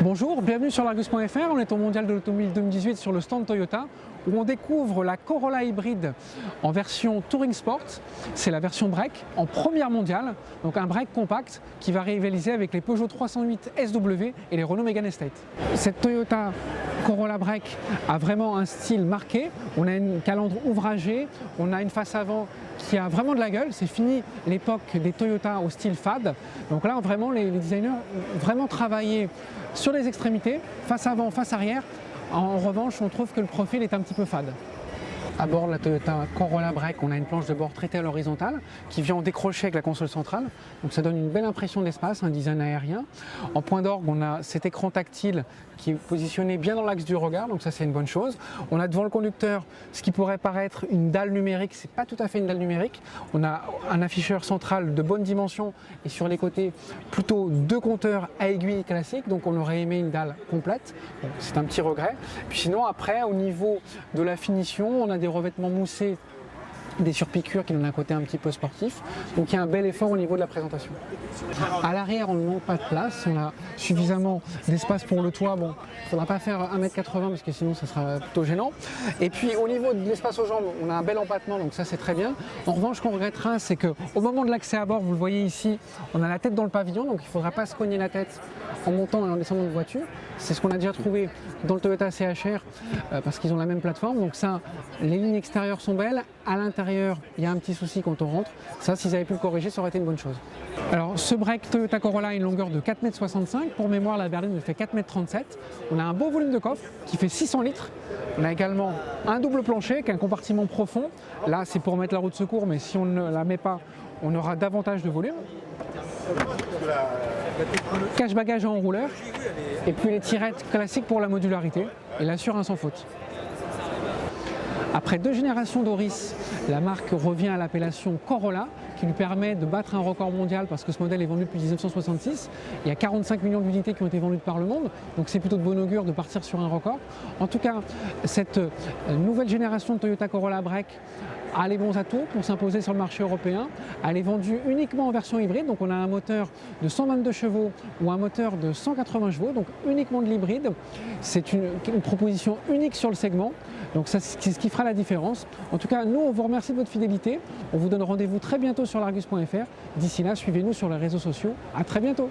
Bonjour, bienvenue sur l'Argus.fr. On est au Mondial de l'Automobile 2018 sur le stand Toyota où on découvre la Corolla hybride en version Touring Sport. C'est la version break en première mondiale, donc un break compact qui va rivaliser avec les Peugeot 308 SW et les Renault Megane Estate. Cette Toyota Corolla break a vraiment un style marqué. On a une calandre ouvragée, on a une face avant qui a vraiment de la gueule. C'est fini l'époque des Toyota au style fade. Donc là, vraiment, les designers ont vraiment travaillé sur les extrémités, face avant, face arrière. En revanche, on trouve que le profil est un petit peu fade. À bord de la Toyota Corolla Break, on a une planche de bord traitée à l'horizontale qui vient en décroché avec la console centrale. Donc ça donne une belle impression d'espace, un design aérien. En point d'orgue, on a cet écran tactile qui est positionné bien dans l'axe du regard, donc ça c'est une bonne chose. On a devant le conducteur ce qui pourrait paraître une dalle numérique, c'est pas tout à fait une dalle numérique. On a un afficheur central de bonne dimension et sur les côtés plutôt deux compteurs à aiguille classique, donc on aurait aimé une dalle complète. Bon, c'est un petit regret. Puis sinon après, au niveau de la finition, on a des revêtements moussés, des surpiqûres qui donnent un côté un petit peu sportif. Donc il y a un bel effort au niveau de la présentation. À l'arrière, on ne manque pas de place, on a suffisamment d'espace pour le toit. Bon, il ne faudra pas faire 1m80 parce que sinon ça sera plutôt gênant. Et puis au niveau de l'espace aux jambes, on a un bel empattement, donc ça c'est très bien. En revanche, ce qu'on regrettera, c'est qu'au moment de l'accès à bord, vous le voyez ici, on a la tête dans le pavillon, donc il ne faudra pas se cogner la tête en montant et en descendant de voiture. C'est ce qu'on a déjà trouvé dans le Toyota CHR parce qu'ils ont la même plateforme. Donc ça, les lignes extérieures sont belles. À l'intérieur, il y a un petit souci quand on rentre. Ça, s'ils avaient pu le corriger, ça aurait été une bonne chose. Alors, ce break Toyota Corolla a une longueur de 4,65 m. Pour mémoire, la berline fait 4,37 m. On a un beau volume de coffre qui fait 600 litres. On a également un double plancher avec un compartiment profond. Là, c'est pour mettre la roue de secours, mais si on ne la met pas, on aura davantage de volume. Cache-bagages en rouleur. Et puis les tirettes classiques pour la modularité. Et l'assure un sans faute. Après deux générations d'Auris, la marque revient à l'appellation Corolla, qui lui permet de battre un record mondial parce que ce modèle est vendu depuis 1966. Il y a 45 millions d'unités qui ont été vendues par le monde, donc c'est plutôt de bon augure de partir sur un record. En tout cas, cette nouvelle génération de Toyota Corolla Break a les bons atouts pour s'imposer sur le marché européen. Elle est vendue uniquement en version hybride, donc on a un moteur de 122 chevaux ou un moteur de 180 chevaux, donc uniquement de l'hybride. C'est une proposition unique sur le segment, donc c'est ce qui fera la différence. En tout cas, nous, on vous remercie de votre fidélité. On vous donne rendez-vous très bientôt sur l'Argus.fr. D'ici là, suivez-nous sur les réseaux sociaux. À très bientôt.